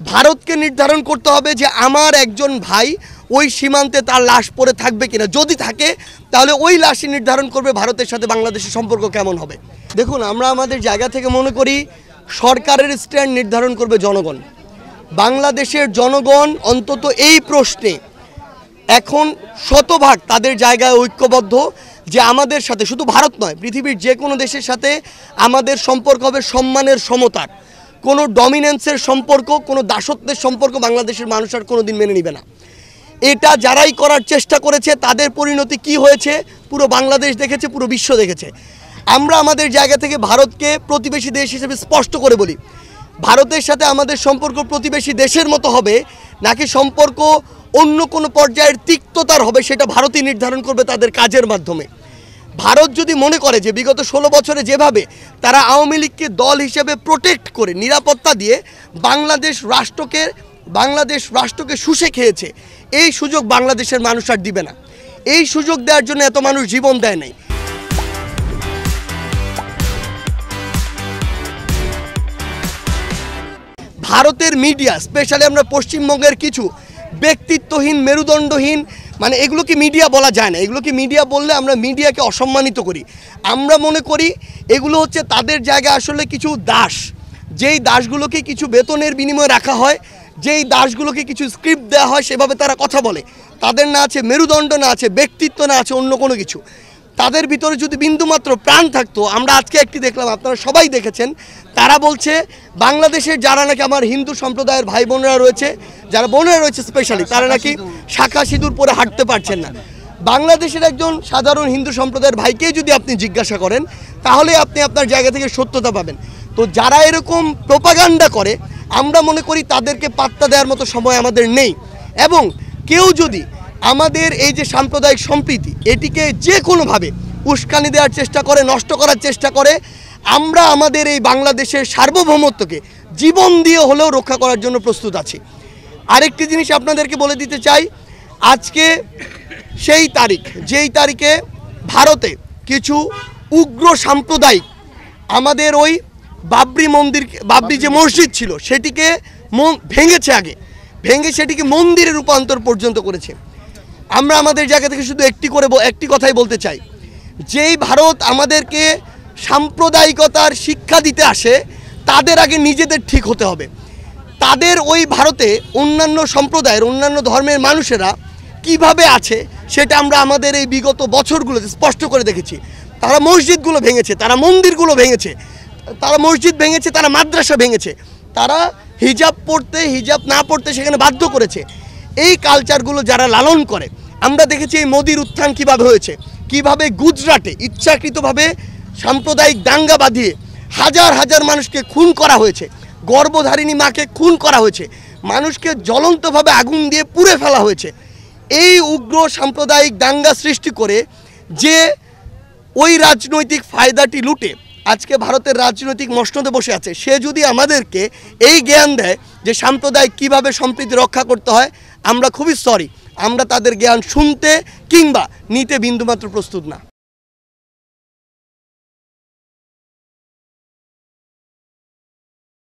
ভারতকে নির্ধারণ করতে হবে যে আমার একজন ভাই ওই সীমান্তে তার লাশ পড়ে থাকবে কিনা, যদি থাকে তাহলে ওই লাশই নির্ধারণ করবে ভারতের সাথে বাংলাদেশের সম্পর্ক কেমন হবে। দেখুন, আমরা আমাদের জায়গা থেকে মনে করি সরকারের স্ট্যান্ড নির্ধারণ করবে জনগণ। বাংলাদেশের জনগণ অন্তত এই প্রশ্নে এখন শতভাগ তাদের জায়গায় ঐক্যবদ্ধ যে আমাদের সাথে, শুধু ভারত নয়, পৃথিবীর যে কোনো দেশের সাথে আমাদের সম্পর্ক হবে সম্মানের, সমতার। কোনো ডমিনেন্সের সম্পর্ক, কোনো দাসত্বের সম্পর্ক বাংলাদেশের মানুষ আর কোনো দিন মেনে নেবে না। এটা যারাই করার চেষ্টা করেছে তাদের পরিণতি কি হয়েছে পুরো বাংলাদেশ দেখেছে, পুরো বিশ্ব দেখেছে। আমরা আমাদের জায়গা থেকে ভারতকে প্রতিবেশী দেশ হিসেবে স্পষ্ট করে বলি, ভারতের সাথে আমাদের সম্পর্ক প্রতিবেশী দেশের মতো হবে নাকি সম্পর্ক অন্য কোনো পর্যায়ের তিক্ততার হবে, সেটা ভারতই নির্ধারণ করবে তাদের কাজের মাধ্যমে। ভারত যদি মনে করে যে বিগত 16 বছরে যেভাবে তারা আওয়ামী লীগকে দল হিসেবে প্রোটেক্ট করে নিরাপত্তা দিয়ে বাংলাদেশ রাষ্ট্রকে শুষে খেয়েছে, এই সুযোগ বাংলাদেশের মানুষ আর দিবে না। এই সুযোগ দেওয়ার জন্য এত মানুষ জীবন দেয় নাই। ভারতের মিডিয়া, স্পেশালি আমরা পশ্চিমবঙ্গের কিছু ব্যক্তিত্বহীন, মেরুদণ্ডহীন, মানে এগুলোকে মিডিয়া বলা যায় না। এগুলোকে মিডিয়া বললে আমরা মিডিয়াকে অসম্মানিত করি। আমরা মনে করি এগুলো হচ্ছে তাদের জায়গায় আসলে কিছু দাস, যেই দাসগুলোকে কিছু বেতনের বিনিময়ে রাখা হয়, যেই দাসগুলোকে কিছু স্ক্রিপ্ট দেওয়া হয়, সেভাবে তারা কথা বলে। তাদের না আছে মেরুদণ্ড, না আছে ব্যক্তিত্ব, না আছে অন্য কোনো কিছু। তাদের ভিতরে যদি বিন্দুমাত্র প্রাণ থাকতো, আমরা আজকে একটি দেখলাম, আপনারা সবাই দেখেছেন, তারা বলছে বাংলাদেশের যারা নাকি আমার হিন্দু সম্প্রদায়ের ভাই বোনেরা রয়েছে, যারা বোনেরা রয়েছে স্পেশালি, তারা নাকি শাখা সিঁদুর পরে হাঁটতে পারছেন না। বাংলাদেশের একজন সাধারণ হিন্দু সম্প্রদায়ের ভাইকেই যদি আপনি জিজ্ঞাসা করেন, তাহলে আপনি আপনার জায়গা থেকে সত্যতা পাবেন। তো যারা এরকম প্রোপাগান্ডা করে, আমরা মনে করি তাদেরকে পাত্তা দেওয়ার মতো সময় আমাদের নেই। এবং কেউ যদি আমাদের এই যে সাম্প্রদায়িক সম্প্রীতি, এটিকে যে কোনোভাবে উস্কানি দেওয়ার চেষ্টা করে, নষ্ট করার চেষ্টা করে, আমরা আমাদের এই বাংলাদেশের সার্বভৌমত্বকে জীবন দিয়ে হলেও রক্ষা করার জন্য প্রস্তুত আছি। আরেকটি জিনিস আপনাদেরকে বলে দিতে চাই, আজকে সেই তারিখ, যেই তারিখে ভারতে কিছু উগ্র সাম্প্রদায়িক আমাদের ওই বাবরি যে মসজিদ ছিল সেটিকে ভেঙেছে, ভেঙে সেটিকে মন্দিরে রূপান্তর পর্যন্ত করেছে। আমরা আমাদের জায়গা থেকে শুধু একটি কথাই বলতে চাই, যেই ভারত আমাদেরকে সাম্প্রদায়িকতার শিক্ষা দিতে আসে, তাদের আগে নিজেদের ঠিক হতে হবে। তাদের ওই ভারতে অন্যান্য সম্প্রদায়ের, অন্যান্য ধর্মের মানুষেরা কিভাবে আছে সেটা আমরা আমাদের এই বিগত বছরগুলোতে স্পষ্ট করে দেখেছি। তারা মসজিদগুলো ভেঙেছে, তারা মন্দিরগুলো ভেঙেছে, তারা মসজিদ ভেঙেছে, তারা মাদ্রাসা ভেঙেছে, তারা হিজাব পড়তে, হিজাব না পড়তে সেখানে বাধ্য করেছে। এই কালচারগুলো যারা লালন করে, আমরা দেখেছি এই মোদির উত্থান কীভাবে হয়েছে, কিভাবে গুজরাটে ইচ্ছাকৃতভাবে সাম্প্রদায়িক দাঙ্গা বাঁধিয়ে হাজার হাজার মানুষকে খুন করা হয়েছে, গর্ভধারিণী মাকে খুন করা হয়েছে, মানুষকে জ্বলন্তভাবে আগুন দিয়ে পুড়ে ফেলা হয়েছে। এই উগ্র সাম্প্রদায়িক দাঙ্গা সৃষ্টি করে যে ওই রাজনৈতিক ফায়দাটি লুটে আজকে ভারতের রাজনৈতিক মসনদে বসে আছে, সে যদি আমাদেরকে এই জ্ঞান দেয় যে সাম্প্রদায়িক কীভাবে সম্প্রীতি রক্ষা করতে হয়, আমরা খুবই সরি, আমরা তাদের জ্ঞান শুনতে কিংবা নিতে বিন্দুমাত্র প্রস্তুত না।